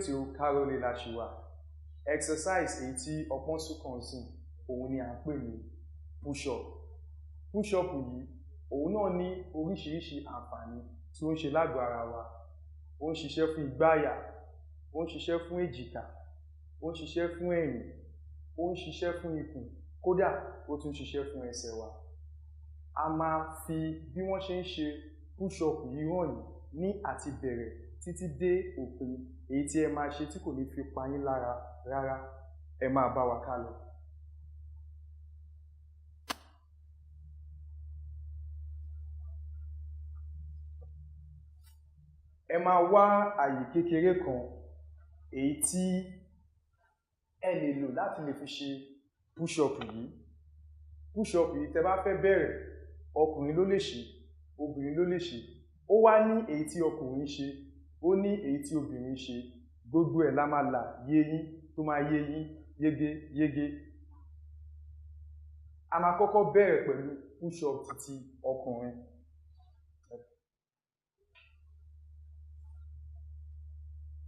ètò Kárólé la ṣì wà. Exercise èyí tí ọpọ́n sún kàn sí òun ni à ń pè ní push-up. Push-up yìí òun náà ní oríṣiríṣi àǹfààní tí ó ń ṣe lágọ̀ọ́ ara wa. Ó ń ṣiṣẹ́ fún igbáàyà, ó ń ṣiṣẹ́ fún èjìká, ó ń ṣiṣẹ́ fún ẹ̀yìn, ó ń ṣiṣẹ́ fún ikùn, kódà ó tún ṣiṣẹ́ fún ẹsẹ̀ wa. A máa fi bí wọ́n ṣe ń ṣe push-up yìí hàn yín ní àti bẹ̀rẹ̀ títí dé òpin, èyí tí ẹ máa ṣe tí kò ní fi pa yín lára rárá. Ẹ máa bá wa ká lọ. Ẹ máa wá àyè kékeré kan èyí tí ẹ lè lò láti lè fi ṣe push-up yìí. Push-up yìí tẹ́ bá fẹ́ bẹ̀rẹ̀, ọkùnrin ló lè ṣe, obìnrin ló lè ṣe. Ó wá ní èyí tí ọkùnrin ṣe, ó ní èyí tí obìnrin ṣe. Gbogbo ẹ̀ la máa là yé yín tó máa yé yín yégéyégé. A máa kọ́kọ́ bẹ̀rẹ̀ pẹ̀lú push-up titi ọkùnrin.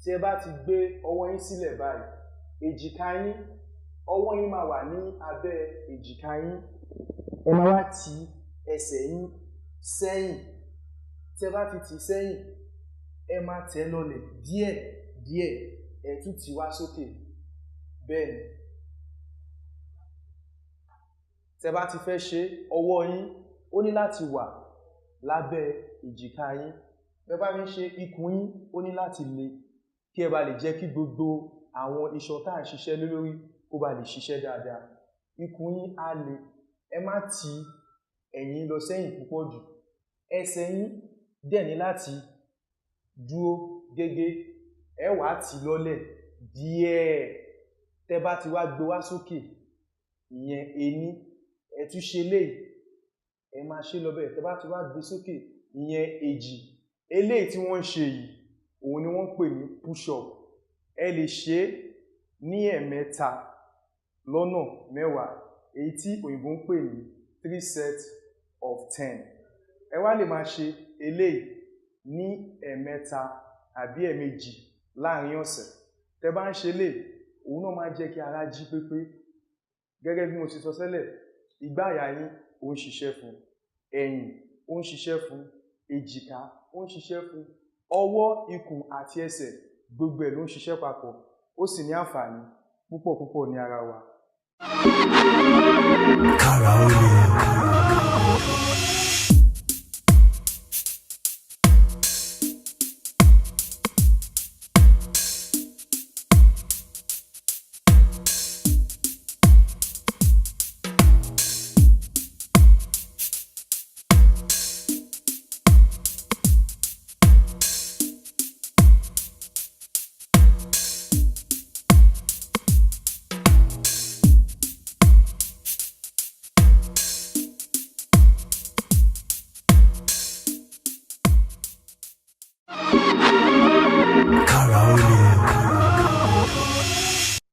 Tí ẹ bá ti gbé ọwọ́ yín sílẹ̀ báyìí, èjìká yín, ọwọ́ yín máa wà ní abẹ́ èjìká yín. Ẹ máa wá ti ẹsẹ̀ yín sẹ́yìn. Tí ẹ bá ti tì sẹ́yìn, ẹ máa tẹ̀ lọlẹ̀ díẹ̀ díẹ̀, ẹ tún tì wá sókè. Bẹ́ẹ̀ ni. Tí ẹ bá ti fẹ́ ṣe, ọwọ́ yín ó ní láti wà lábẹ́ èjìká yín. Bí ẹ bá fi ń ṣe, ikùn yín ó ní láti le kí ẹ bá lè jẹ́ kí gbogbo àwọn iṣan tá à ń ṣiṣẹ́ lé lórí kó bá lè ṣiṣẹ́ dáadáa. Ikùn yín á le. Ẹ má ti ẹ̀yìn lọ sẹ́yìn púpọ̀ jù. Ẹsẹ̀ yín dẹ̀ ní láti dúró gégé. Ẹ wá tì lọ́lẹ̀ díẹ̀. Tẹ́ bá ti wá gbé wá sókè, ìyẹn ení. Ẹ tún ṣe eléyìí. Ẹ máa ṣe lọ bẹ́ẹ̀. Tẹ́ bá ti wá gbé sókè, ìyẹn èjì. Eléyìí tí wọ́n ń ṣe yìí, òun ni wọ́n ń pè ní push-up. Ẹ lè ṣe é ní ẹ̀mẹ́ta lọ́nà mẹ́wàá, èyí tí òyìnbó ń pè ní 3 sets of 10. Ẹ wá lè máa ṣe eléyìí ní ẹ̀mẹ́ta àbí ẹ̀méjì láàrin ọ̀sẹ̀. Tẹ́ bá ń ṣe eléyìí, òun náà máa jẹ́ kí ara jí pépé. Gẹ́gẹ́ bí mo ti sọ tẹ́lẹ̀, igbáàyà yín ó ń ṣiṣẹ́ fún, ẹ̀yìn ó ń ṣiṣẹ́ fún, èjìká ó ń ṣiṣẹ́ fún, ọwọ́, ikùn àti ẹsẹ̀ gbogbo ẹ̀ ló ń ṣiṣẹ́ papọ̀. Ó sì ní àǹfààní púpọ̀ púpọ̀ ní ara wa. Kárólé.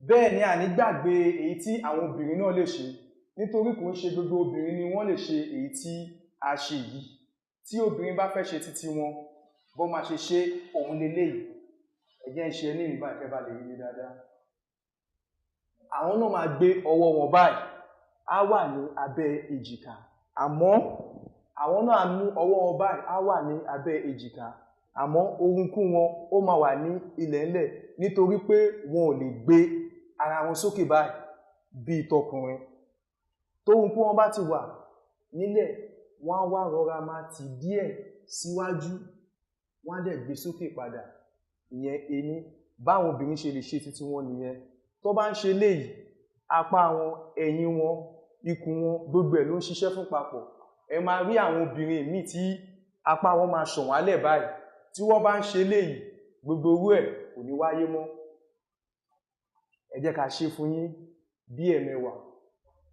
Bẹ́ẹ̀ ni a ní gbàgbé èyí tí àwọn obìnrin náà lè ṣe, nítorí kò ń ṣe gbogbo obìnrin ni wọ́n lè ṣe èyí tí a ṣe yìí. Tí obìnrin bá fẹ́ ṣe títí wọn, bó máa ṣe ṣe òun leléyìí. Ẹ jẹ́ ń ṣe ní ìbá ìfẹ́ bá lè rí mi dáadáa. Àwọn náà máa gbé ọwọ́ wọn báyìí, á wà ní abẹ́ èjìká. Àmọ́ àwọn náà mú ọwọ́ wọn báyìí, á wà ní abẹ́ èjìká. Àmọ́ orúnkún wọn ó máa wà ní ilẹ̀ńlẹ̀, nítorí pé wọn ò lè gbé ara wọn sókè báyìí bí tọkùnrin. Torúnkún wọn bá ti wà nílẹ̀, wọ́n á wá rọra máa tì díẹ̀ síwájú, wọ́n á dẹ̀ gbé sókè padà. Ìyẹn ení. Báwọn obìnrin ṣe lè ṣe títí wọn nìyẹn. Tó bá ń ṣe léyìí, apá wọn, ẹ̀yìn wọn, ikùn wọn, gbogbo ẹ̀ ló ń ṣiṣẹ́ fún papọ̀. Ẹ máa rí àwọn obìnrin míì tí apá wọn máa ṣàn wálẹ̀ báyìí. Tí wọ́n bá ń ṣe léyìí, gbogbo orú ẹ̀ kò ní wáyé mọ́. Ẹ jẹ́ ká ṣe fún yín bí ẹ̀mẹ́wàá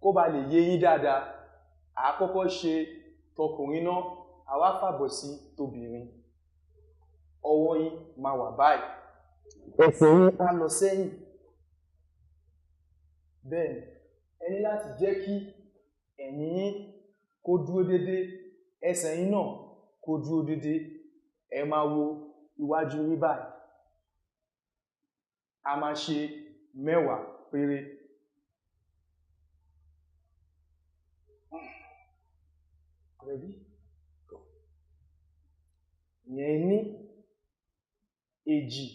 kó bá lè yé yín dáadáa. À á kọ́kọ́ ṣe tọkùnrin náà, a wá fàbọ̀ sí tobìnrin. Ọwọ́ yín máa wà báyìí. Ẹsẹ̀ yín á lọ sẹ́yìn. Bẹ́ẹ̀ ni, ẹ ní láti jẹ́ kí ẹ̀yìn yín kó dúró dédé, ẹsẹ̀ yín náà kó dúró dédé. Ẹ máa wo iwájú yín báyìí. a máa ṣe 10 péré. Ready? Go. Ìyẹn ní èjì,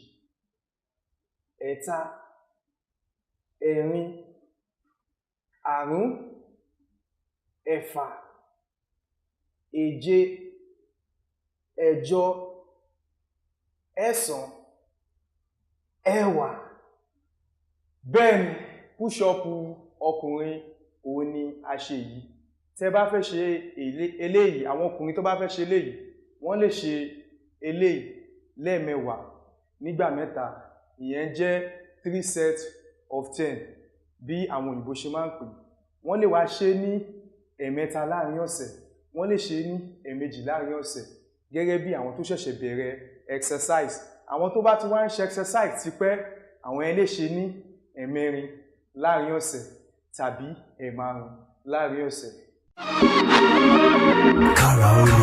ẹ̀ta, ẹ̀rin, àrún, ẹ̀fà, èje, ẹ̀jọ, ẹ̀sán, ẹ̀wá. Bẹ́ẹ̀ ni push-up ọkùnrin òun ni a ṣe yìí. Tẹ́ bá fẹ́ ṣe eléyìí, àwọn ọkùnrin tó bá fẹ́ ṣe eléyìí, wọ́n lè ṣe eléyìí lẹ́ẹ̀mẹwàá nígbà mẹ́ta. Ìyẹn jẹ́ 3 sets of 10 bí àwọn òyìnbó ṣe máa ń pè. Wọ́n lè wá ṣe ní ẹ̀mẹ́ta láàrin ọ̀sẹ̀, wọ́n lè ṣe ní ẹ̀mejì láàrin ọ̀sẹ̀ gẹ́gẹ́ bí àwọn tó ṣẹ̀ṣẹ̀ bẹ̀rẹ̀ exercise. Àwọn tó bá ti wá ń ṣe exercise tipẹ́, àwọn ẹ lè ṣe ní ẹ̀mẹ́rin láàrin ọ̀sẹ̀ tàbí ẹ̀márùn láàrin ọ̀sẹ̀. Kára ó lè.